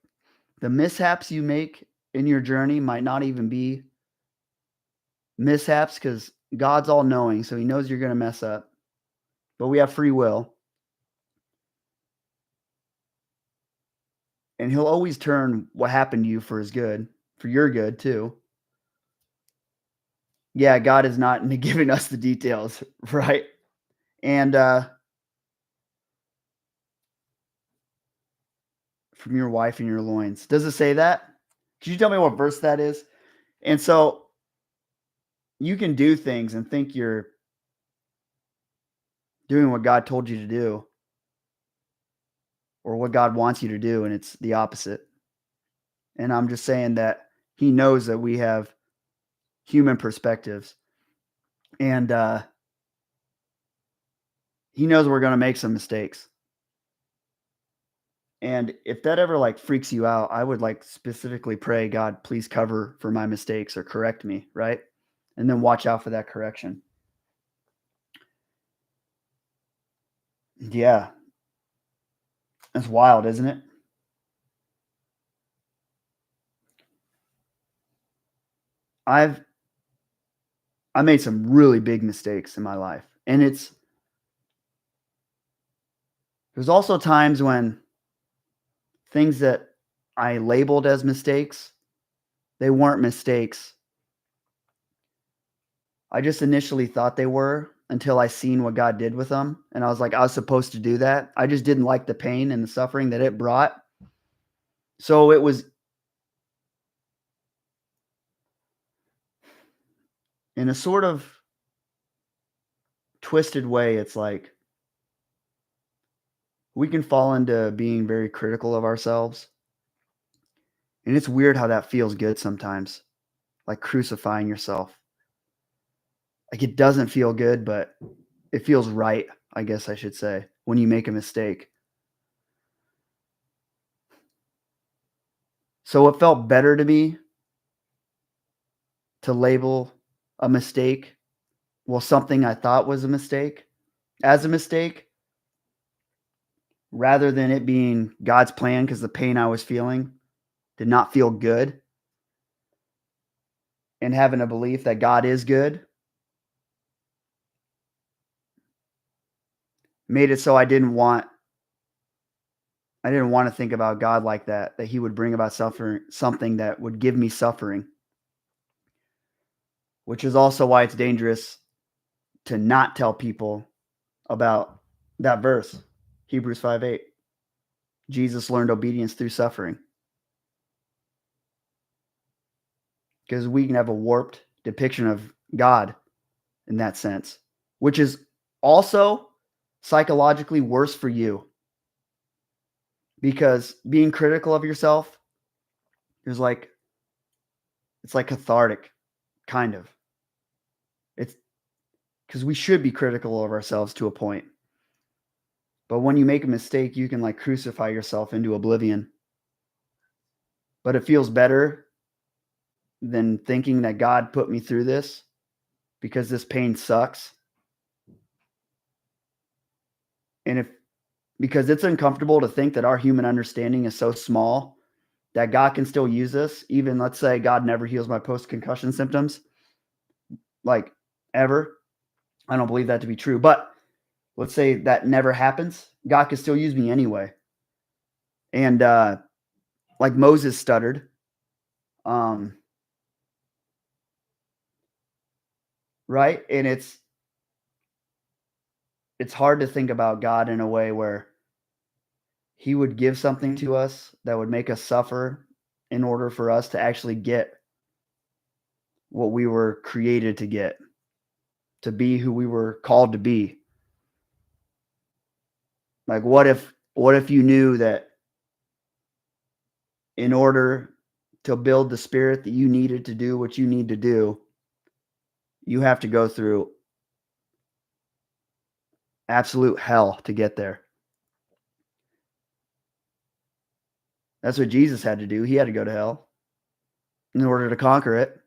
the mishaps you make in your journey might not even be mishaps because God's all knowing. So he knows you're going to mess up, but we have free will. And he'll always turn what happened to you for his good, for your good too. Yeah, God is not giving us the details, right? And from your wife and your loins. Does it say that? Could you tell me what verse that is? And so you can do things and think you're doing what God told you to do or what God wants you to do, and it's the opposite. And I'm just saying that he knows that we have human perspectives, and he knows we're going to make some mistakes. And if that ever like freaks you out, I would like specifically pray, God, please cover for my mistakes or correct me, right? And then watch out for that correction. Yeah, that's wild, isn't it? I've I made some really big mistakes in my life. And there's also times when things that I labeled as mistakes, they weren't mistakes. I just initially thought they were until I seen what God did with them. And I was like, I was supposed to do that. I just didn't like the pain and the suffering that it brought. So it was in a sort of twisted way. It's like we can fall into being very critical of ourselves. And it's weird how that feels good sometimes, like crucifying yourself. Like it doesn't feel good, but it feels right, I guess I should say, when you make a mistake. So it felt better to me to label a mistake, well, something I thought was a mistake, as a mistake, rather than it being God's plan because the pain I was feeling did not feel good, and having a belief that God is good made it so I didn't want to think about God like that he would bring about suffering, something that would give me suffering, which is also why it's dangerous to not tell people about that verse, Hebrews 5:8. Jesus learned obedience through suffering. Because we can have a warped depiction of God in that sense, which is also psychologically worse for you. Because being critical of yourself is like, it's like cathartic, kind of. It's because we should be critical of ourselves to a point. But when you make a mistake, you can like crucify yourself into oblivion. But it feels better than thinking that God put me through this because this pain sucks. And if because it's uncomfortable to think that our human understanding is so small that God can still use us. Even let's say God never heals my post-concussion symptoms, like ever. I don't believe that to be true, but let's say that never happens. God can still use me anyway. And like Moses stuttered, um, right? And it's hard to think about God in a way where he would give something to us that would make us suffer in order for us to actually get what we were created to get, to be who we were called to be. Like what if you knew that in order to build the spirit that you needed to do what you need to do, you have to go through absolute hell to get there. That's what Jesus had to do. He had to go to hell in order to conquer it.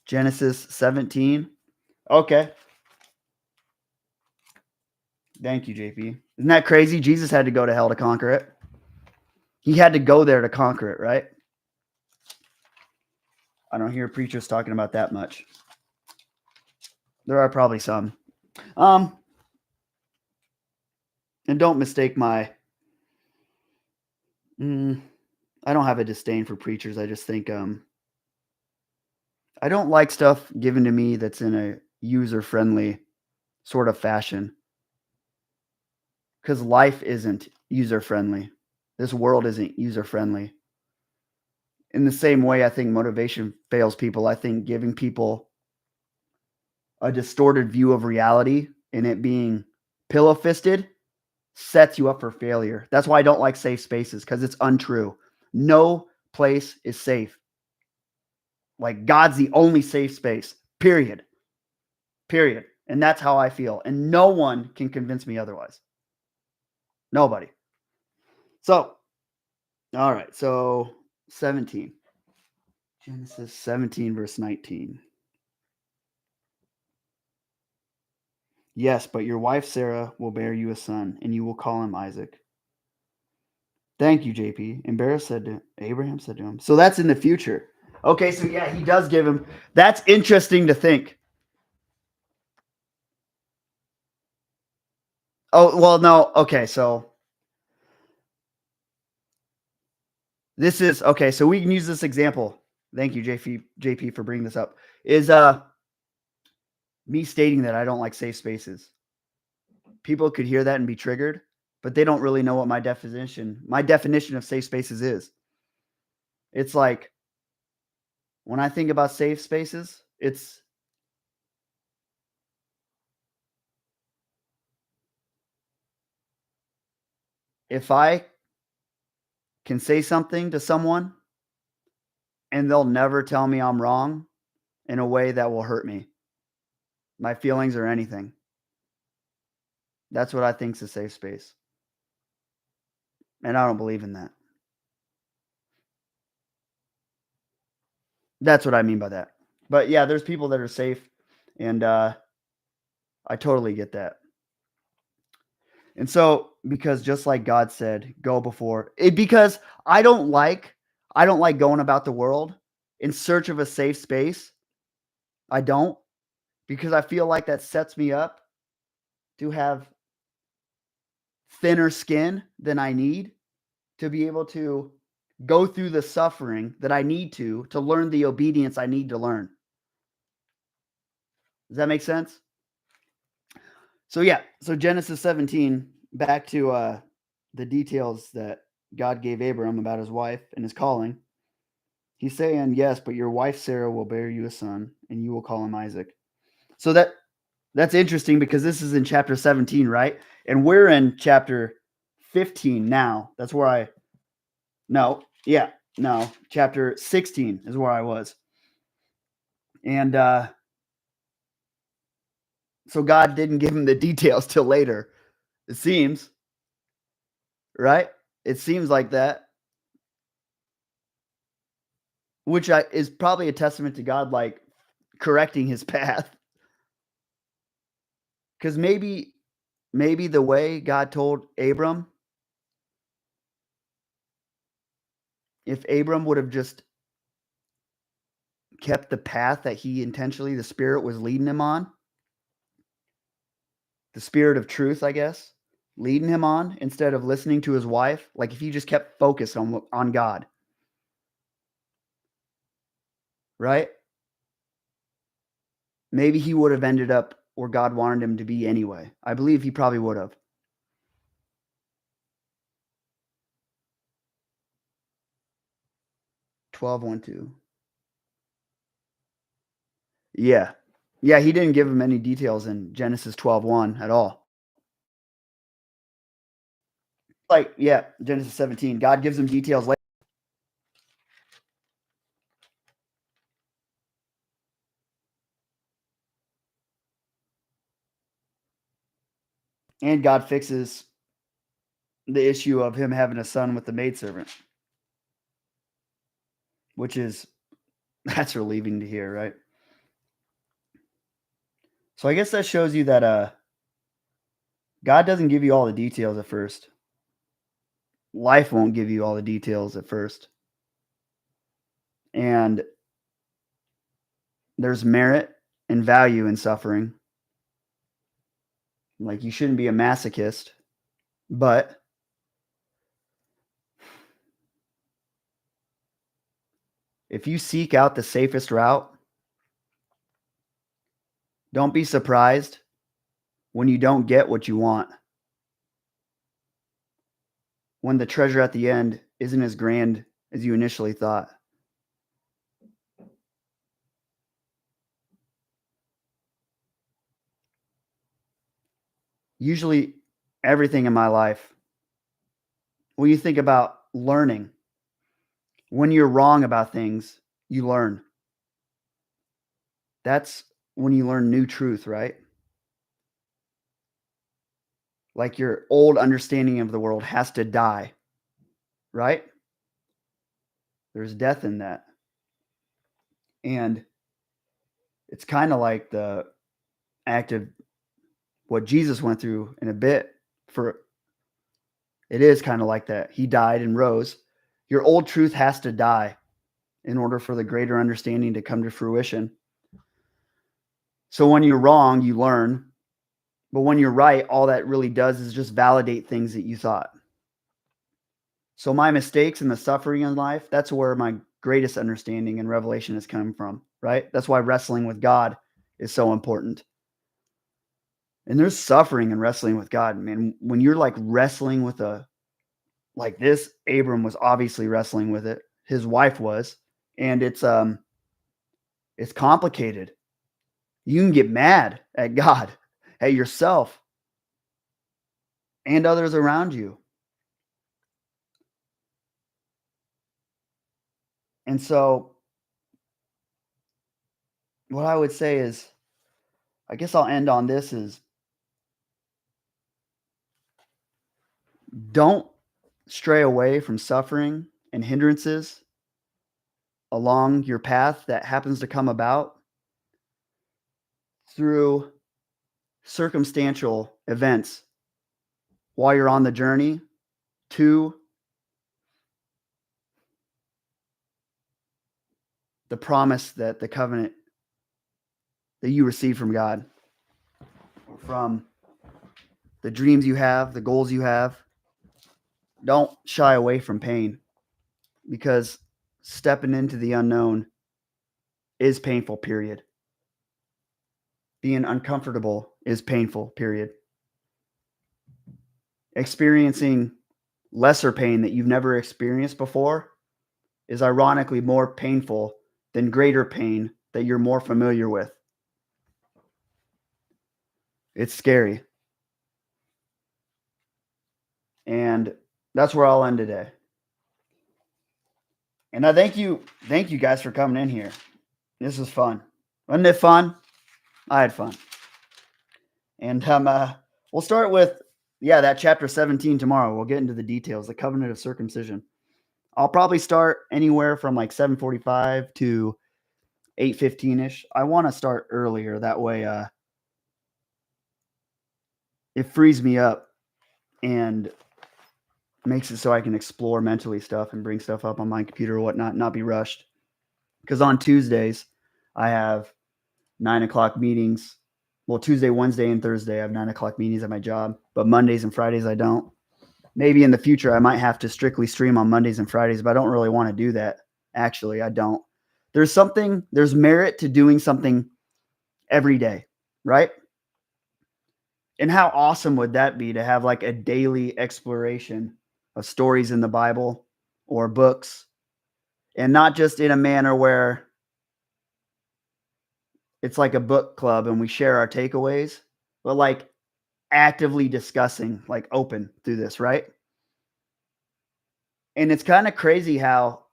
Genesis 17. Okay. Thank you, JP. Isn't that crazy? Jesus had to go to hell to conquer it. He had to go there to conquer it, right? I don't hear preachers talking about that much. There are probably some. And don't mistake my I don't have a disdain for preachers. I just think I don't like stuff given to me that's in a user-friendly sort of fashion. Because life isn't user-friendly. This world isn't user-friendly. In the same way, I think motivation fails people. I think giving people a distorted view of reality and it being pillow-fisted sets you up for failure. That's why I don't like safe spaces, because it's untrue. No place is safe. Like God's the only safe space, period. period. And that's how I feel. And no one can convince me otherwise. Nobody. So, all right. So 17. Genesis 17, verse 19. Yes, but your wife Sarah will bear you a son, and you will call him Isaac. Thank you, JP. And Abraham said to him. So that's in the future. Okay, so yeah, he does give him. That's interesting to think. Oh, well, no. Okay, so this is okay, so we can use this example. Thank you, JP, for bringing this up. Is me stating that I don't like safe spaces. People could hear that and be triggered, but they don't really know what my definition of safe spaces is. It's like when I think about safe spaces, it's if I can say something to someone and they'll never tell me I'm wrong in a way that will hurt me, my feelings or anything. That's what I think is a safe space. And I don't believe in that. That's what I mean by that. But yeah, there's people that are safe, and I totally get that. And so, because just like God said, go before it, because I don't like going about the world in search of a safe space. I don't, because I feel like that sets me up to have thinner skin than I need to be able to go through the suffering that I need to learn the obedience I need to learn. Does that make sense? So yeah, so Genesis 17, back to the details that God gave Abram about his wife and his calling. He's saying, yes, but your wife Sarah will bear you a son, and you will call him Isaac. So that's interesting because this is in chapter 17, right? And we're in chapter 15 now. That's where chapter 16 is where I was. And so God didn't give him the details till later. It seems, right? It seems like that, which is probably a testament to God, like correcting his path. Because maybe the way God told Abram, if Abram would have just kept the path that he intentionally, the Spirit was leading him on, the Spirit of truth, I guess, leading him on instead of listening to his wife, like if he just kept focused on God, right? Maybe he would have ended up where God wanted him to be anyway. I believe he probably would have. 12:1-2. Yeah. Yeah, he didn't give him any details in Genesis 12:1 at all. Like, yeah, Genesis 17. God gives him details later. And God fixes the issue of him having a son with the maidservant, which is that's relieving to hear, right? So I guess that shows you that God doesn't give you all the details at first. Life won't give you all the details at first. And there's merit and value in suffering. Like you shouldn't be a masochist, but if you seek out the safest route, don't be surprised when you don't get what you want. When the treasure at the end isn't as grand as you initially thought. Usually, everything in my life, when you think about learning, when you're wrong about things, you learn. That's when you learn new truth, right? Like your old understanding of the world has to die, right? There's death in that. And it's kind of like the act of what Jesus went through in a bit. For it is kind of like that. He died and rose. Your old truth has to die in order for the greater understanding to come to fruition. So when you're wrong, you learn. But when you're right, all that really does is just validate things that you thought. So my mistakes and the suffering in life, that's where my greatest understanding and revelation is coming from, right? That's why wrestling with God is so important. And there's suffering in wrestling with God, man. When you're like wrestling with like this, Abram was obviously wrestling with it. His wife was, and it's complicated. You can get mad at God, at yourself, and others around you. And so what I would say is, I guess I'll end on this is don't stray away from suffering and hindrances along your path that happens to come about through circumstantial events while you're on the journey to the promise that the covenant that you receive from God, from the dreams you have, the goals you have. Don't shy away from pain, because stepping into the unknown is painful, period. Being uncomfortable is painful, period. Experiencing lesser pain that you've never experienced before is ironically more painful than greater pain that you're more familiar with. It's scary. And that's where I'll end today. And I thank you guys for coming in here. This was fun. Wasn't it fun? I had fun. And we'll start with that chapter 17 tomorrow. We'll get into the details, the covenant of circumcision. I'll probably start anywhere from like 7:45 to 8:15ish. I want to start earlier, that way it frees me up and makes it so I can explore mentally stuff and bring stuff up on my computer or whatnot, not be rushed. Because on Tuesdays, I have 9:00 meetings. Well, Tuesday, Wednesday, and Thursday, I have 9:00 meetings at my job. But Mondays and Fridays, I don't. Maybe in the future, I might have to strictly stream on Mondays and Fridays, but I don't really want to do that. Actually, I don't. There's merit to doing something every day, right? And how awesome would that be to have like a daily exploration of stories in the Bible or books, and not just in a manner where it's like a book club and we share our takeaways, but like actively discussing, like open through this, right? And it's kind of crazy how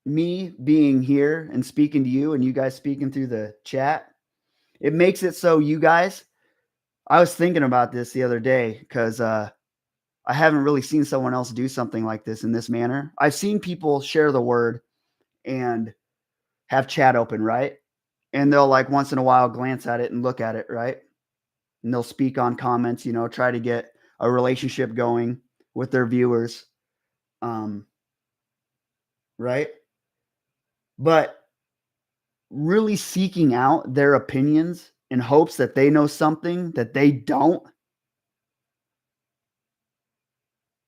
me being here and speaking to you and you guys speaking through the chat, it makes it so you guys, I was thinking about this the other day because I haven't really seen someone else do something like this in this manner. I've seen people share the word and have chat open, right? And they'll like once in a while glance at it and look at it, right? And they'll speak on comments, try to get a relationship going with their viewers. Right? But really seeking out their opinions in hopes that they know something that they don't.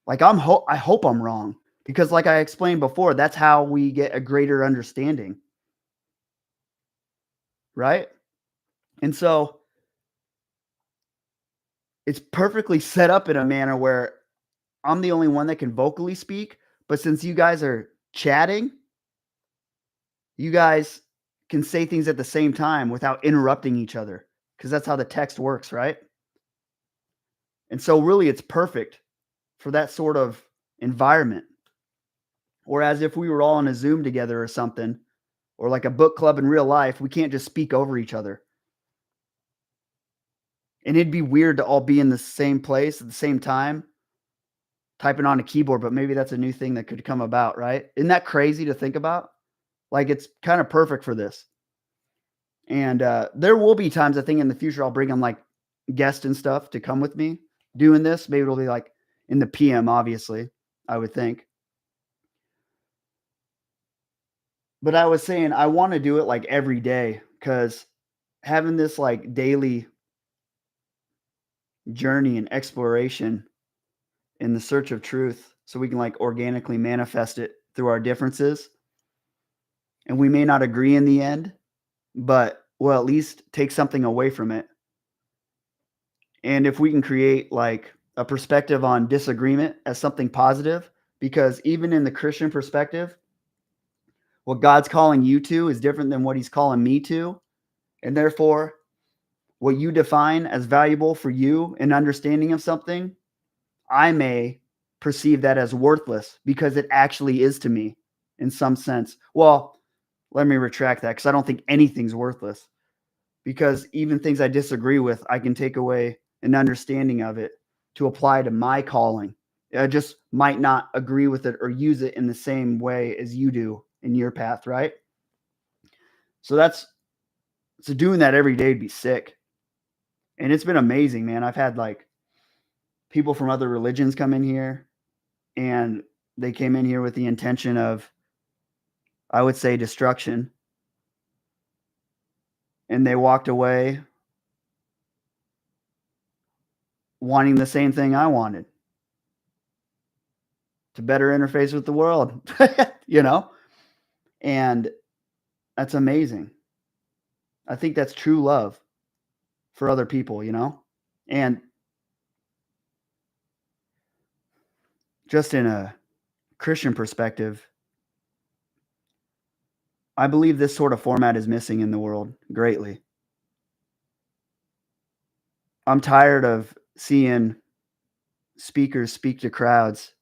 Like I hope I'm wrong, because like I explained before, that's how we get a greater understanding. Right? And so it's perfectly set up in a manner where I'm the only one that can vocally speak, but since you guys are chatting, you guys can say things at the same time without interrupting each other, because that's how the text works, right? And so really it's perfect for that sort of environment. Whereas if we were all on a Zoom together or something, or like a book club in real life, we can't just speak over each other. And it'd be weird to all be in the same place at the same time, typing on a keyboard, but maybe that's a new thing that could come about, right? Isn't that crazy to think about? Like, it's kind of perfect for this. And there will be times, I think, in the future, I'll bring on like guests and stuff to come with me doing this. Maybe it'll be like in the PM, obviously, I would think. But I was saying I want to do it like every day, because having this like daily journey and exploration in the search of truth, so we can like organically manifest it through our differences. And we may not agree in the end, but we'll at least take something away from it. And if we can create like a perspective on disagreement as something positive, because even in the Christian perspective, what God's calling you to is different than what he's calling me to. And therefore, what you define as valuable for you in understanding of something, I may perceive that as worthless because it actually is to me in some sense. Well, let me retract that, because I don't think anything's worthless. Because even things I disagree with, I can take away an understanding of it to apply to my calling. I just might not agree with it or use it in the same way as you do in your path, right? So doing that every day would be sick. And it's been amazing, man. I've had like people from other religions come in here, and they came in here with the intention of, I would say, destruction. And they walked away wanting the same thing I wanted, to better interface with the world, you know? And that's amazing. I think that's true love for other people, you know? And just in a Christian perspective, I believe this sort of format is missing in the world greatly. I'm tired of seeing speakers speak to crowds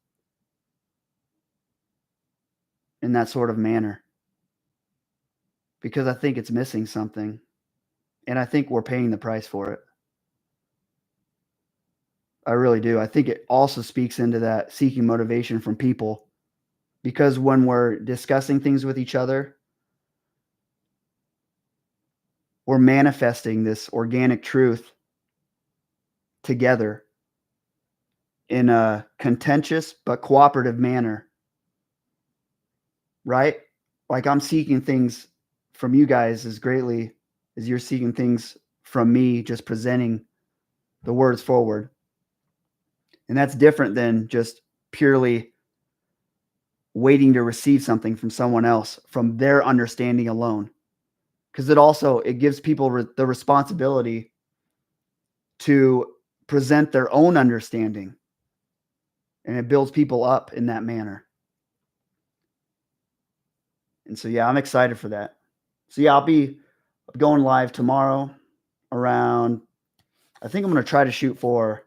in that sort of manner, because I think it's missing something, and I think we're paying the price for it. I really do. I think it also speaks into that seeking motivation from people, because when we're discussing things with each other, we're manifesting this organic truth together in a contentious but cooperative manner, right? Like, I'm seeking things from you guys as greatly as you're seeking things from me, just presenting the words forward. And that's different than just purely waiting to receive something from someone else, from their understanding alone. Because it gives people the responsibility to present their own understanding, and it builds people up in that manner. And so, yeah, I'm excited for that. So, yeah, I'll be going live tomorrow around, I think I'm going to try to shoot for,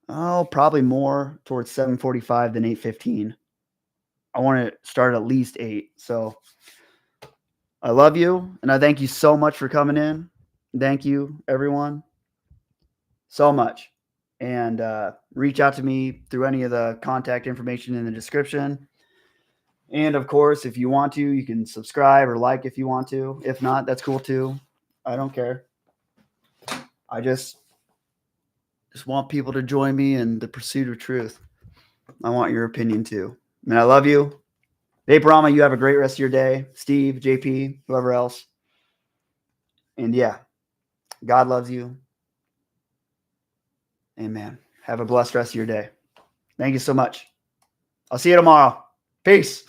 probably more towards 7:45 than 8:15. I want to start at least 8. So I love you, and I thank you so much for coming in. Thank you, everyone, so much. And reach out to me through any of the contact information in the description. And of course, if you want to, you can subscribe or like if you want to. If not, that's cool too. I don't care. I just want people to join me in the pursuit of truth. I want your opinion too. And I love you. Hey, Brahma, you have a great rest of your day. Steve, JP, whoever else. And yeah, God loves you. Amen. Have a blessed rest of your day. Thank you so much. I'll see you tomorrow. Peace.